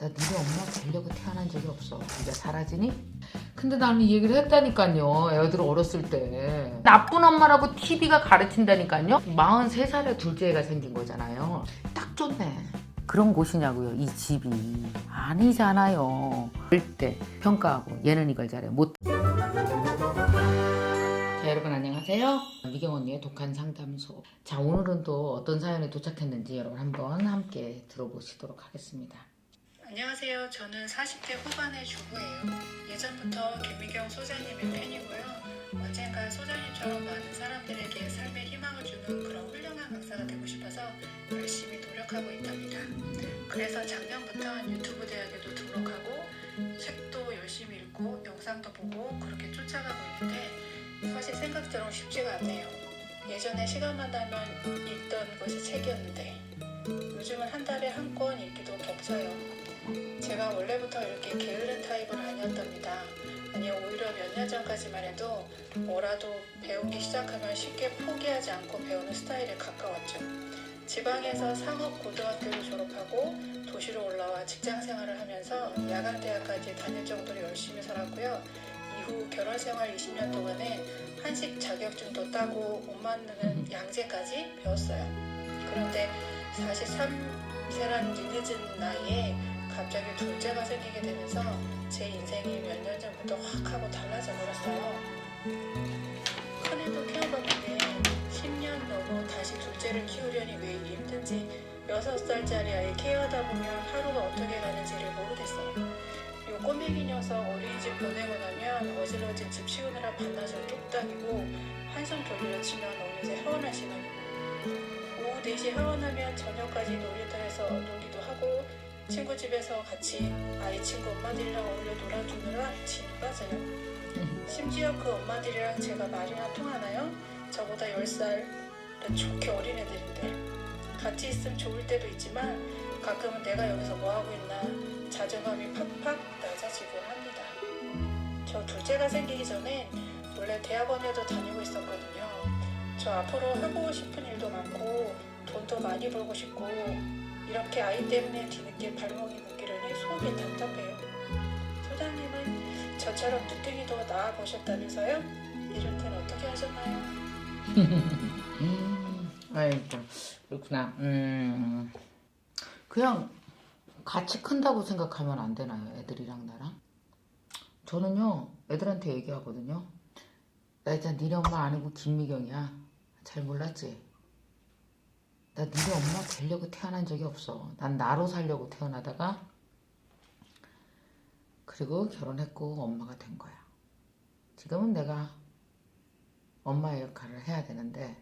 나 니네 엄마 되려고 태어난 적이 없어. 이제 사라지니? 근데 나는 이 얘기를 했다니까요. 애들 어렸을 때. 나쁜 엄마라고 TV가 가르친다니까요. 43살에 둘째가 생긴 거잖아요. 딱 좋네. 그런 곳이냐고요, 이 집이. 아니잖아요. 그때 평가하고 얘는 이걸 잘해. 못. 자, 여러분 안녕하세요. 미경 언니의 독한 상담소. 자, 오늘은 또 어떤 사연이 도착했는지 여러분 한번 함께 들어보시도록 하겠습니다. 안녕하세요. 저는 40대 후반의 주부예요. 예전부터 김미경 소장님의 팬이고요. 언젠가 소장님처럼 많은 사람들에게 삶의 희망을 주는 그런 훌륭한 강사가 되고 싶어서 열심히 노력하고 있답니다. 그래서 작년부터 유튜브 대학에도 등록하고 책도 열심히 읽고 영상도 보고 그렇게 쫓아가고 있는데 사실 생각처럼 쉽지가 않네요. 예전에 시간만 나면 읽던 것이 책이었는데 요즘은 한 달에 한 권 읽기도 벅차요. 제가 원래부터 이렇게 게으른 타입은 아니었답니다. 아니 오히려 몇 년 전까지만 해도 뭐라도 배우기 시작하면 쉽게 포기하지 않고 배우는 스타일에 가까웠죠. 지방에서 상업고등학교를 졸업하고 도시로 올라와 직장생활을 하면서 야간대학까지 다닐 정도로 열심히 살았고요. 이후 결혼생활 20년 동안에 한식 자격증도 따고 옷 만드는 양재까지 배웠어요. 그런데 43세란 늦은 나이에 갑자기 둘째가 생기게 되면서 제 인생이 몇 년 전부터 확 하고 달라져 버렸어요. 큰애도 키워봤는데 10년 넘어 다시 둘째를 키우려니 왜 이리 힘든지 6살짜리 아이 케어하다 보면 하루가 어떻게 가는지를 모르겠어요. 요 꼬맹이 녀석 어린이집 보내고 나면 어질러진 집 치우느라 반나절 뚝딱이고 한숨 돌리려 치면 어느새 하원할 시간이고 오후 4시 하원하면 저녁까지 놀이터에서 놀기도 하고 친구 집에서 같이 아이 친구 엄마들이랑 어울려 놀아주느라 진이 빠져요. 심지어 그 엄마들이랑 제가 말이나 통하나요? 저보다 10살은 좋게 어린 애들인데 같이 있으면 좋을 때도 있지만 가끔은 내가 여기서 뭐하고 있나 자존감이 팍팍 낮아지곤 합니다. 저 둘째가 생기기 전엔 원래 대학원에도 다니고 있었거든요. 저 앞으로 하고 싶은 일도 많고 돈도 많이 벌고 싶고 이렇게 아이 때문에 뒤늦게 발목이 묶이려니 속이 답답해요. 소장님은 저처럼 늦둥이도 낳아보셨다면서요? 이럴 땐 어떻게 하셨나요? 아이고 그렇구나. 그냥 같이 큰다고 생각하면 안 되나요? 애들이랑 나랑? 저는요 애들한테 얘기하거든요. 나 일단 니네 엄마 아니고 김미경이야. 잘 몰랐지? 나 니네 엄마 되려고 태어난 적이 없어. 난 나로 살려고 태어나다가 그리고 결혼했고 엄마가 된 거야. 지금은 내가 엄마의 역할을 해야 되는데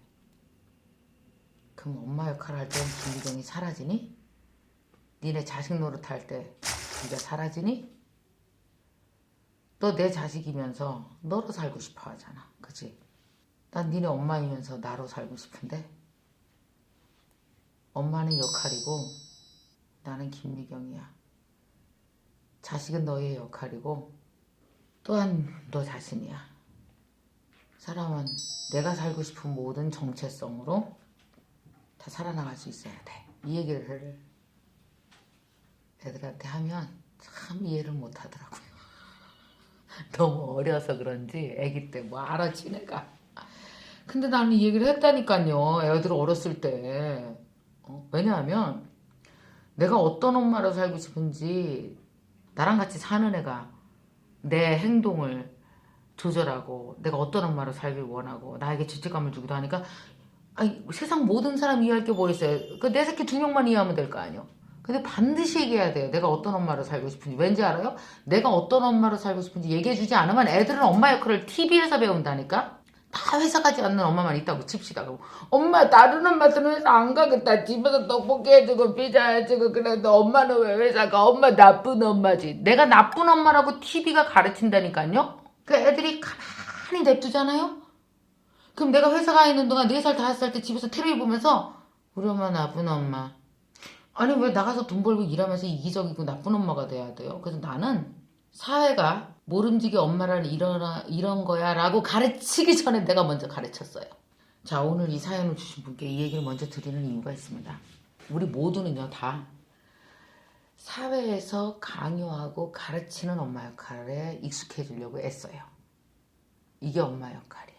그럼 엄마 역할을 할 땐 김미경이 사라지니? 니네 자식 노릇할 때 네가 사라지니? 너 내 자식이면서 너로 살고 싶어 하잖아. 그치? 난 니네 엄마이면서 나로 살고 싶은데 엄마는 역할이고 나는 김미경이야. 자식은 너의 역할이고 또한 너 자신이야. 사람은 내가 살고 싶은 모든 정체성으로 다 살아나갈 수 있어야 돼. 이 얘기를 애들한테 하면 참 이해를 못 하더라고요. 너무 어려서 그런지 애기 때 뭐 알아지 내가. 근데 나는 이 얘기를 했다니까요. 애들 어렸을 때. 왜냐하면 내가 어떤 엄마로 살고 싶은지 나랑 같이 사는 애가 내 행동을 조절하고 내가 어떤 엄마로 살길 원하고 나에게 죄책감을 주기도 하니까 아니, 세상 모든 사람 이해할 게 뭐 있어요. 내 새끼 2명만 이해하면 될 거 아니에요. 근데 반드시 얘기해야 돼요. 내가 어떤 엄마로 살고 싶은지. 왠지 알아요? 내가 어떤 엄마로 살고 싶은지 얘기해주지 않으면 애들은 엄마 역할을 TV에서 배운다니까? 다 회사 가지 않는 엄마만 있다고 칩시다. 엄마 다른 엄마들은 회사 안 가겠다. 집에서 떡볶이 해주고 피자 해주고 그래도 엄마는 왜 회사 가? 엄마 나쁜 엄마지. 내가 나쁜 엄마라고 TV가 가르친다니까요. 그 애들이 가만히 냅두잖아요. 그럼 내가 회사 가 있는 동안 4살 5살 때 집에서 텔레비 보면서 우리 엄마 나쁜 엄마. 아니 왜 나가서 돈 벌고 일하면서 이기적이고 나쁜 엄마가 돼야 돼요? 그래서 나는 사회가 모름지기 엄마란 이런 거야 라고 가르치기 전에 내가 먼저 가르쳤어요. 자, 오늘 이 사연을 주신 분께 이 얘기를 먼저 드리는 이유가 있습니다. 우리 모두는요 다 사회에서 강요하고 가르치는 엄마 역할에 익숙해지려고 애써요. 이게 엄마 역할이야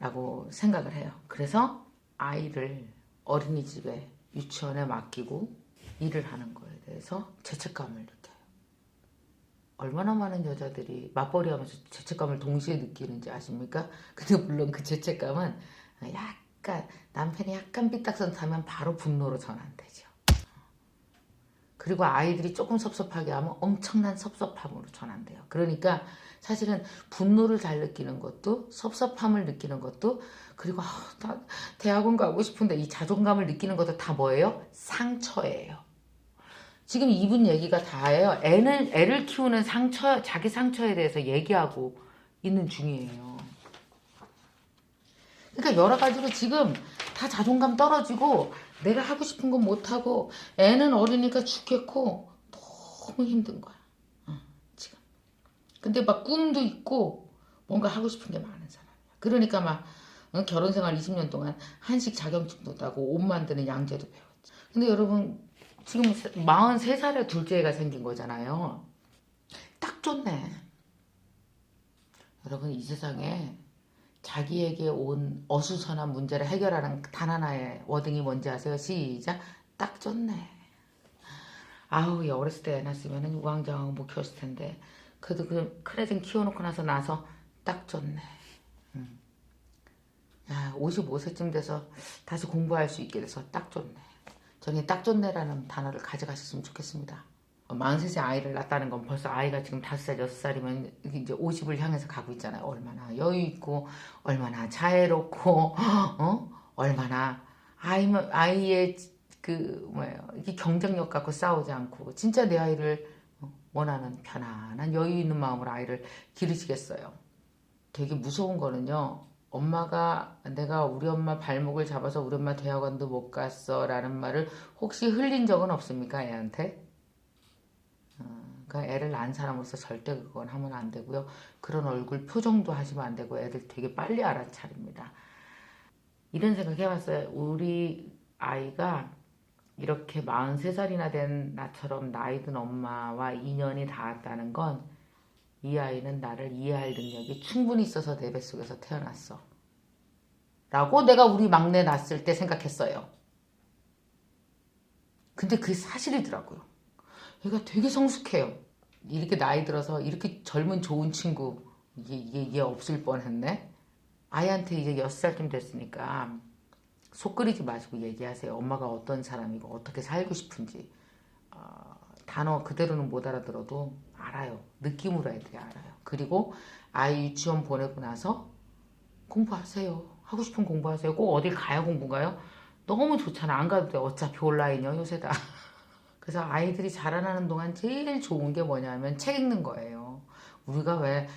라고 생각을 해요. 그래서 아이를 어린이집에 유치원에 맡기고 일을 하는 거에 대해서 죄책감을 느껴요. 얼마나 많은 여자들이 맞벌이 하면서 죄책감을 동시에 느끼는지 아십니까? 근데 물론 그 죄책감은 약간 남편이 약간 삐딱선 타면 바로 분노로 전환되죠. 그리고 아이들이 조금 섭섭하게 하면 엄청난 섭섭함으로 전환돼요. 그러니까 사실은 분노를 잘 느끼는 것도 섭섭함을 느끼는 것도 그리고 나 대학원 가고 싶은데 이 자존감을 느끼는 것도 다 뭐예요? 상처예요. 지금 이분 얘기가 다예요. 애를 키우는 상처, 자기 상처에 대해서 얘기하고 있는 중이에요. 그러니까 여러 가지로 지금 다 자존감 떨어지고 내가 하고 싶은 건 못하고 애는 어리니까 죽겠고 너무 힘든 거야. 지금. 근데 막 꿈도 있고 뭔가 하고 싶은 게 많은 사람이야. 그러니까 막 결혼 생활 20년 동안 한식 자격증도 따고 옷 만드는 양재도 배웠지. 근데 여러분 지금 43살에 둘째가 생긴 거잖아요. 딱 좋네. 여러분 이 세상에 자기에게 온 어수선한 문제를 해결하는 단 하나의 워딩이 뭔지 아세요? 시작. 딱 좋네. 아우, 어렸을 때 애 낳았으면 우왕좌왕 못 키웠을 텐데 그래도 그 크레진 키워놓고 나서 딱 좋네. 야, 55세쯤 돼서 다시 공부할 수 있게 돼서 딱 좋네. 저는 딱 좋네라는 단어를 가져가셨으면 좋겠습니다. 43세 아이를 낳았다는 건 벌써 아이가 지금 5살, 6살이면 이제 50을 향해서 가고 있잖아요. 얼마나 여유 있고, 얼마나 자애롭고, 얼마나 아이의 이게 경쟁력 갖고 싸우지 않고, 진짜 내 아이를 원하는 편안한 여유 있는 마음으로 아이를 기르시겠어요. 되게 무서운 거는요. 엄마가 내가 우리 엄마 발목을 잡아서 우리 엄마 대학원도 못 갔어 라는 말을 혹시 흘린 적은 없습니까? 애한테? 그러니까 애를 낳은 사람으로서 절대 그건 하면 안 되고요. 그런 얼굴 표정도 하시면 안 되고 애들 되게 빨리 알아차립니다. 이런 생각 해봤어요. 우리 아이가 이렇게 43살이나 된 나처럼 나이 든 엄마와 인연이 닿았다는 건 이 아이는 나를 이해할 능력이 충분히 있어서 내 뱃속에서 태어났어. 라고 내가 우리 막내 낳았을 때 생각했어요. 근데 그게 사실이더라고요. 얘가 되게 성숙해요. 이렇게 나이 들어서 이렇게 젊은 좋은 친구 이게 없을 뻔했네. 아이한테 이제 6살쯤 됐으니까 속 끓이지 마시고 얘기하세요. 엄마가 어떤 사람이고 어떻게 살고 싶은지. 단어 그대로는 못 알아들어도 알아요. 느낌으로 애들이 알아요. 그리고 아이 유치원 보내고 나서 공부하세요. 하고 싶은 공부하세요. 꼭 어딜 가야 공부가요? 너무 좋잖아. 안 가도 돼. 어차피 온라인이요 요새다. 그래서 아이들이 자라나는 동안 제일 좋은 게 뭐냐면 책 읽는 거예요. 우리가 왜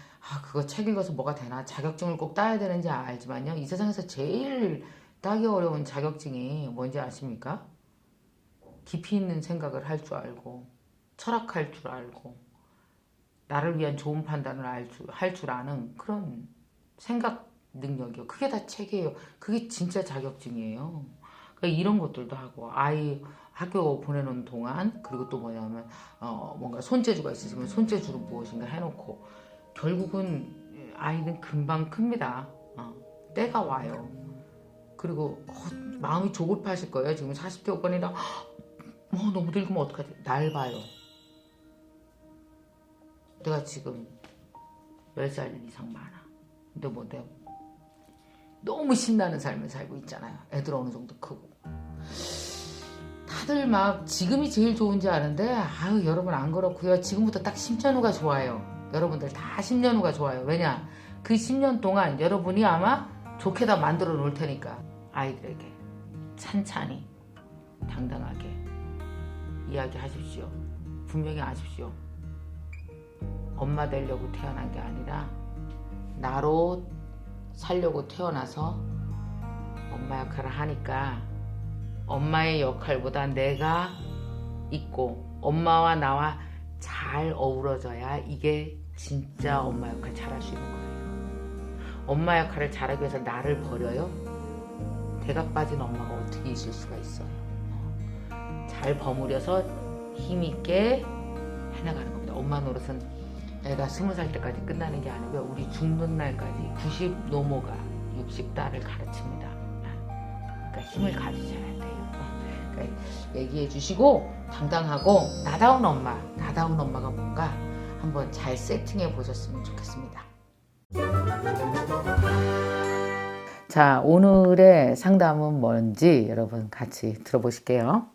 그거 책 읽어서 뭐가 되나 자격증을 꼭 따야 되는지 알지만요. 이 세상에서 제일 따기 어려운 자격증이 뭔지 아십니까? 깊이 있는 생각을 할 줄 알고 철학할 줄 알고 나를 위한 좋은 판단을 할 줄 아는 그런 생각 능력이요. 그게 다 책이에요. 그게 진짜 자격증이에요. 그러니까 이런 것들도 하고 아이 학교 보내는 동안 그리고 또 뭐냐면 뭔가 손재주가 있으시면 손재주로 무엇인가 해놓고 결국은 아이는 금방 큽니다. 때가 와요. 그리고 마음이 조급하실 거예요. 지금 40대 오빠니라 너무 늙으면 어떡하지? 날 봐요. 내가 지금 10살 이상 많아. 근데 내가 너무 신나는 삶을 살고 있잖아요. 애들 어느 정도 크고. 다들 막 지금이 제일 좋은지 아는데 여러분 안 그렇고요. 지금부터 딱 10년 후가 좋아요. 여러분들 다 10년 후가 좋아요. 왜냐? 그 10년 동안 여러분이 아마 좋게 다 만들어 놓을 테니까 아이들에게 찬찬히 당당하게 이야기하십시오. 분명히 아십시오. 엄마 되려고 태어난 게 아니라 나로 살려고 태어나서 엄마 역할을 하니까 엄마의 역할보다 내가 있고 엄마와 나와 잘 어우러져야 이게 진짜 엄마 역할 잘할 수 있는 거예요. 엄마 역할을 잘하기 위해서 나를 버려요? 대가 빠진 엄마가 어떻게 있을 수가 있어요. 잘 버무려서 힘있게 해나가는 겁니다. 엄마 노릇은 애가 20살 때까지 끝나는 게 아니고요. 우리 죽는 날까지 90 노모가 60달을 가르칩니다. 그러니까 힘을 가지셔야 돼요. 그러니까 얘기해 주시고 당당하고 나다운 엄마가 뭔가 한번 잘 세팅해 보셨으면 좋겠습니다. 자, 오늘의 상담은 뭔지 여러분 같이 들어보실게요.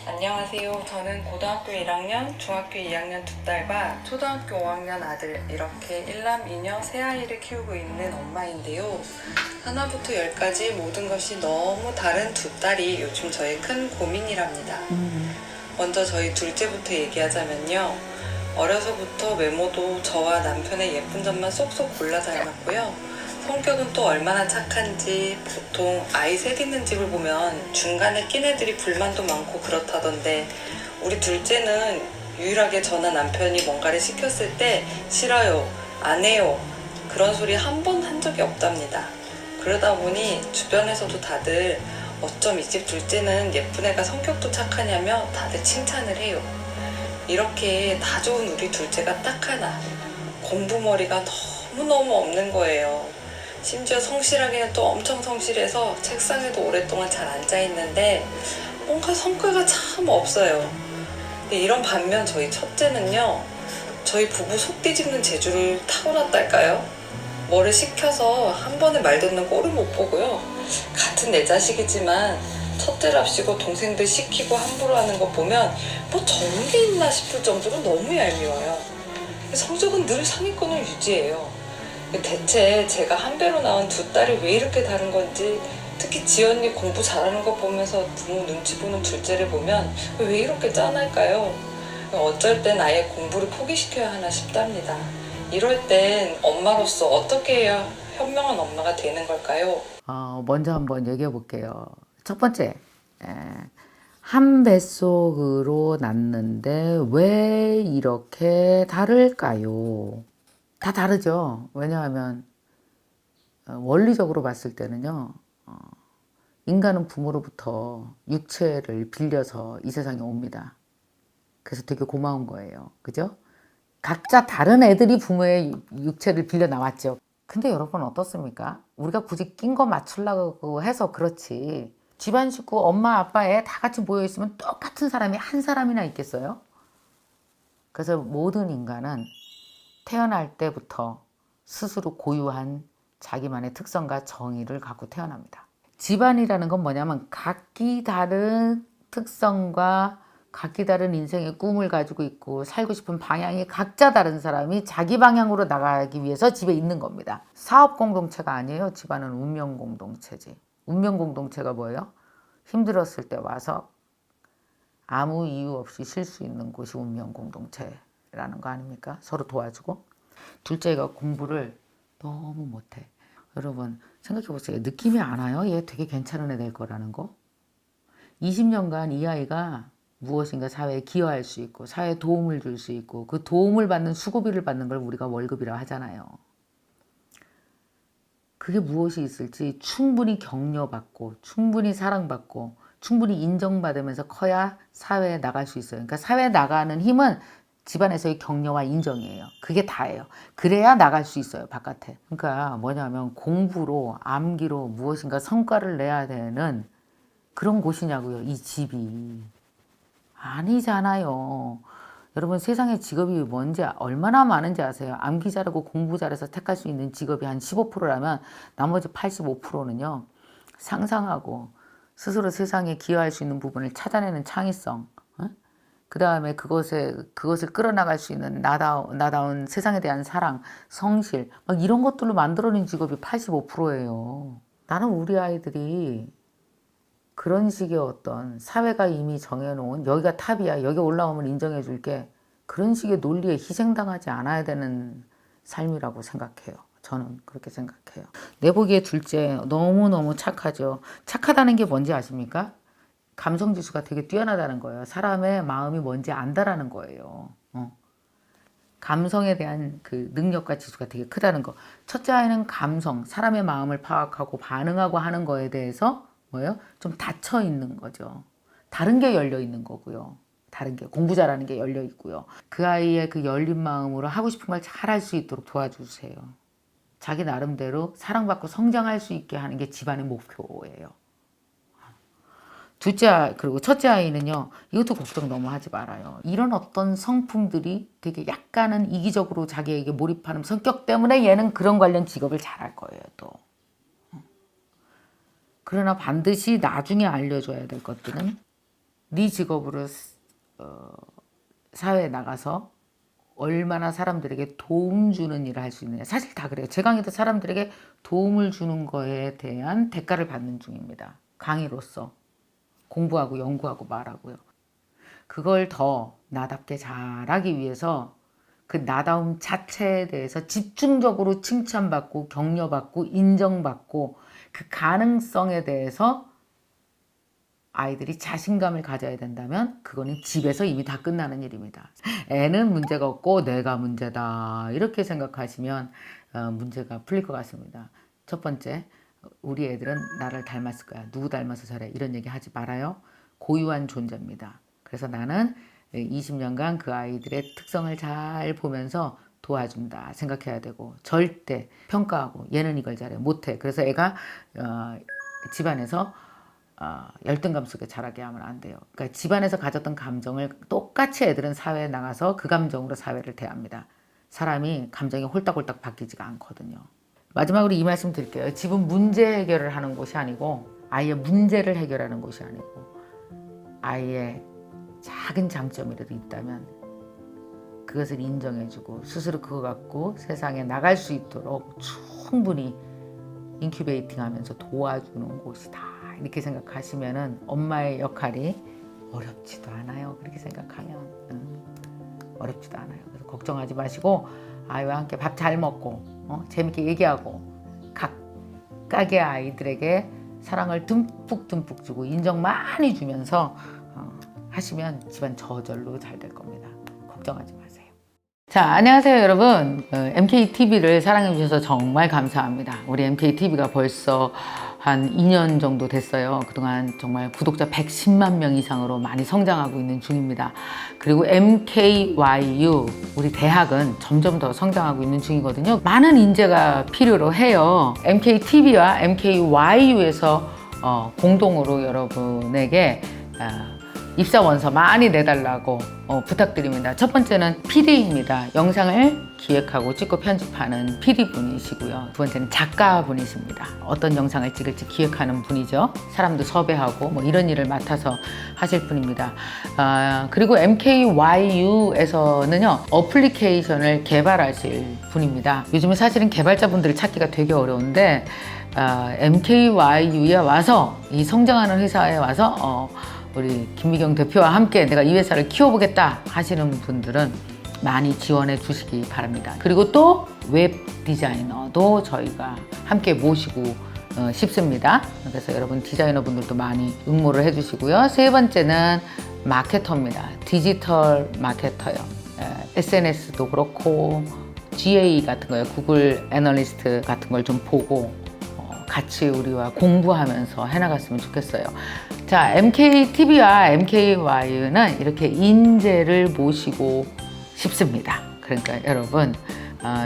안녕하세요. 저는 고등학교 1학년, 중학교 2학년 2딸과 초등학교 5학년 아들 이렇게 1남 2녀 세 아이를 키우고 있는 엄마인데요. 하나부터 열까지 모든 것이 너무 다른 두 딸이 요즘 저의 큰 고민이랍니다. 먼저 저희 둘째부터 얘기하자면요. 어려서부터 외모도 저와 남편의 예쁜 점만 쏙쏙 골라 닮았고요. 성격은 또 얼마나 착한지 보통 아이 셋 있는 집을 보면 중간에 낀 애들이 불만도 많고 그렇다던데 우리 둘째는 유일하게 저나 남편이 뭔가를 시켰을 때 싫어요, 안 해요 그런 소리 한 번 한 적이 없답니다. 그러다 보니 주변에서도 다들 어쩜 이 집 둘째는 예쁜 애가 성격도 착하냐며 다들 칭찬을 해요. 이렇게 다 좋은 우리 둘째가 딱 하나 공부머리가 너무너무 없는 거예요. 심지어 성실하기는 또 엄청 성실해서 책상에도 오랫동안 잘 앉아있는데 뭔가 성과가 참 없어요. 근데 이런 반면 저희 첫째는요, 저희 부부 속 뒤집는 재주를 타고났달까요? 뭐를 시켜서 한 번에 말 듣는 꼴을 못 보고요. 같은 내 자식이지만 첫째랍시고 동생들 시키고 함부로 하는 거 보면 뭐 저런 게 있나 싶을 정도로 너무 얄미워요. 성적은 늘 상위권을 유지해요. 대체 제가 한 배로 낳은 두 딸이 왜 이렇게 다른 건지, 특히 지연이 공부 잘하는 거 보면서 부모 눈치 보는 둘째를 보면 왜 이렇게 짠할까요? 어쩔 땐 아예 공부를 포기시켜야 하나 싶답니다. 이럴 땐 엄마로서 어떻게 해야 현명한 엄마가 되는 걸까요? 먼저 한번 얘기해 볼게요. 첫 번째, 한 뱃속으로 낳는데 왜 이렇게 다를까요? 다 다르죠. 왜냐하면 원리적으로 봤을 때는요, 인간은 부모로부터 육체를 빌려서 이 세상에 옵니다. 그래서 되게 고마운 거예요. 그죠? 각자 다른 애들이 부모의 육체를 빌려 나왔죠. 근데 여러분 어떻습니까? 우리가 굳이 낀 거 맞추려고 해서 그렇지, 집안 식구 엄마 아빠 애 다 같이 모여 있으면 똑같은 사람이 한 사람이나 있겠어요? 그래서 모든 인간은 태어날 때부터 스스로 고유한 자기만의 특성과 정의를 갖고 태어납니다. 집안이라는 건 뭐냐면 각기 다른 특성과 각기 다른 인생의 꿈을 가지고 있고 살고 싶은 방향이 각자 다른 사람이 자기 방향으로 나가기 위해서 집에 있는 겁니다. 사업 공동체가 아니에요. 집안은 운명 공동체지. 운명 공동체가 뭐예요? 힘들었을 때 와서 아무 이유 없이 쉴 수 있는 곳이 운명 공동체라는 거 아닙니까? 서로 도와주고. 둘째가 공부를 너무 못해. 여러분 생각해 보세요. 느낌이 안 와요? 얘 되게 괜찮은 애 될 거라는 거. 20년간 이 아이가 무엇인가 사회에 기여할 수 있고 사회에 도움을 줄 수 있고 그 도움을 받는 수고비를 받는 걸 우리가 월급이라고 하잖아요. 그게 무엇이 있을지 충분히 격려받고 충분히 사랑받고 충분히 인정받으면서 커야 사회에 나갈 수 있어요. 그러니까 사회에 나가는 힘은 집안에서의 격려와 인정이에요. 그게 다예요. 그래야 나갈 수 있어요, 바깥에. 그러니까 뭐냐면 공부로 암기로 무엇인가 성과를 내야 되는 그런 곳이냐고요, 이 집이. 아니잖아요. 여러분 세상에 직업이 뭔지 얼마나 많은지 아세요? 암기 잘하고 공부 잘해서 택할 수 있는 직업이 한 15%라면 나머지 85%는요. 상상하고 스스로 세상에 기여할 수 있는 부분을 찾아내는 창의성, 그 다음에 그것을 끌어나갈 수 있는 나다운 세상에 대한 사랑, 성실 막 이런 것들로 만들어낸 직업이 85%예요. 나는 우리 아이들이 그런 식의 어떤 사회가 이미 정해놓은 여기가 탑이야, 여기 올라오면 인정해 줄게, 그런 식의 논리에 희생당하지 않아야 되는 삶이라고 생각해요. 저는 그렇게 생각해요. 내 보기에 둘째 너무너무 착하죠. 착하다는 게 뭔지 아십니까? 감성지수가 되게 뛰어나다는 거예요. 사람의 마음이 뭔지 안다라는 거예요. 감성에 대한 그 능력과 지수가 되게 크다는 거. 첫째 아이는 감성, 사람의 마음을 파악하고 반응하고 하는 거에 대해서 뭐예요? 좀 닫혀 있는 거죠. 다른 게 열려 있는 거고요. 다른 게 공부 잘하는 게 열려 있고요. 그 아이의 그 열린 마음으로 하고 싶은 걸 잘 할 수 있도록 도와주세요. 자기 나름대로 사랑받고 성장할 수 있게 하는 게 집안의 목표예요. 그리고 첫째 아이는요, 이것도 걱정 너무 하지 말아요. 이런 어떤 성품들이 되게 약간은 이기적으로 자기에게 몰입하는 성격 때문에 얘는 그런 관련 직업을 잘할 거예요, 또. 그러나 반드시 나중에 알려줘야 될 것들은 네 직업으로 사회에 나가서 얼마나 사람들에게 도움 주는 일을 할 수 있느냐. 사실 다 그래요. 제 강의도 사람들에게 도움을 주는 거에 대한 대가를 받는 중입니다. 강의로서. 공부하고 연구하고 말하고요. 그걸 더 나답게 잘하기 위해서 그 나다움 자체에 대해서 집중적으로 칭찬받고 격려받고 인정받고 그 가능성에 대해서 아이들이 자신감을 가져야 된다면 그거는 집에서 이미 다 끝나는 일입니다. 애는 문제가 없고 내가 문제다 이렇게 생각하시면 문제가 풀릴 것 같습니다. 첫 번째, 우리 애들은 나를 닮았을 거야. 누구 닮아서 저래. 이런 얘기 하지 말아요. 고유한 존재입니다. 그래서 나는 20년간 그 아이들의 특성을 잘 보면서 도와준다 생각해야 되고 절대 평가하고 얘는 이걸 잘해 못해. 그래서 애가 집안에서 열등감 속에 자라게 하면 안 돼요. 그러니까 집안에서 가졌던 감정을 똑같이 애들은 사회에 나가서 그 감정으로 사회를 대합니다. 사람이 감정이 홀딱홀딱 바뀌지가 않거든요. 마지막으로 이 말씀 드릴게요. 집은 문제 해결을 하는 곳이 아니고 아이의 문제를 해결하는 곳이 아니고 아이의 작은 장점이라도 있다면 그것을 인정해주고 스스로 그거 갖고 세상에 나갈 수 있도록 충분히 인큐베이팅하면서 도와주는 곳이다. 이렇게 생각하시면은 엄마의 역할이 어렵지도 않아요. 그렇게 생각하면 어렵지도 않아요. 그래서 걱정하지 마시고 아이와 함께 밥 잘 먹고 재밌게 얘기하고 각각의 아이들에게 사랑을 듬뿍 주고 인정 많이 주면서 하시면 집안 저절로 잘 될 겁니다. 걱정하지 마세요. 자, 안녕하세요 여러분. MKTV를 사랑해 주셔서 정말 감사합니다. 우리 MKTV가 벌써 한 2년 정도 됐어요. 그동안 정말 구독자 110만 명 이상으로 많이 성장하고 있는 중입니다. 그리고 MKYU, 우리 대학은 점점 더 성장하고 있는 중이거든요. 많은 인재가 필요로 해요. MKTV와 MKYU에서 공동으로 여러분에게 입사 원서 많이 내달라고 부탁드립니다. 첫 번째는 PD입니다. 영상을 기획하고 찍고 편집하는 PD분이시고요. 두 번째는 작가분이십니다. 어떤 영상을 찍을지 기획하는 분이죠. 사람도 섭외하고 뭐 이런 일을 맡아서 하실 분입니다. 그리고 MKYU에서는요, 어플리케이션을 개발하실 분입니다. 요즘은 사실은 개발자분들을 찾기가 되게 어려운데 MKYU에 와서, 이 성장하는 회사에 와서 우리 김미경 대표와 함께 내가 이 회사를 키워보겠다 하시는 분들은 많이 지원해 주시기 바랍니다. 그리고 또 웹 디자이너도 저희가 함께 모시고 싶습니다. 그래서 여러분 디자이너 분들도 많이 응모를 해주시고요. 세 번째는 마케터입니다. 디지털 마케터요. SNS도 그렇고 GA 같은 거요. 구글 애널리스트 같은 걸 좀 보고 같이 우리와 공부하면서 해나갔으면 좋겠어요. 자, MKTV와 MKY는 이렇게 인재를 모시고 싶습니다. 그러니까 여러분,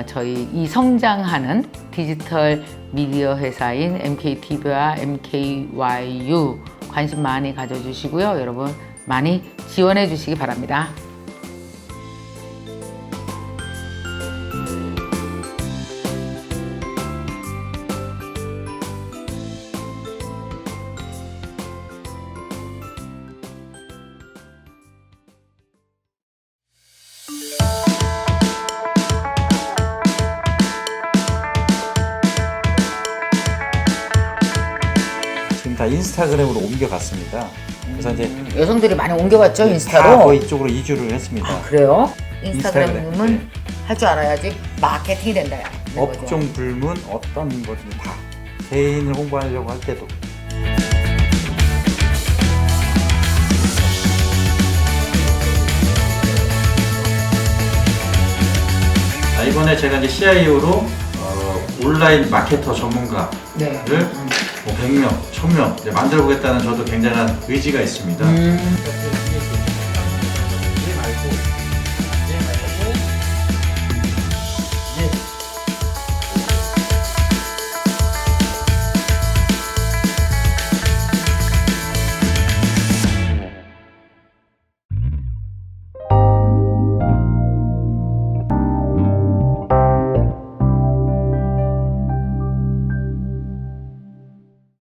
저희 이 성장하는 디지털 미디어 회사인 MKTV와 MKYU 관심 많이 가져주시고요. 여러분 많이 지원해 주시기 바랍니다. 다 인스타그램으로 옮겨갔습니다. 그래서 이제 여성들이 많이 옮겨갔죠, 다 인스타로? 거의 이쪽으로 이주를 했습니다. 아, 그래요? 인스타그램은 네. 할 줄 알아야지 마케팅이 된다. 업종 불문 어떤 것든 다 개인을 홍보하려고 할 때도 이번에 제가 이제 CIO로 온라인 마케터 전문가를 100명, 1000명 만들어 보겠다는 저도 굉장한 의지가 있습니다.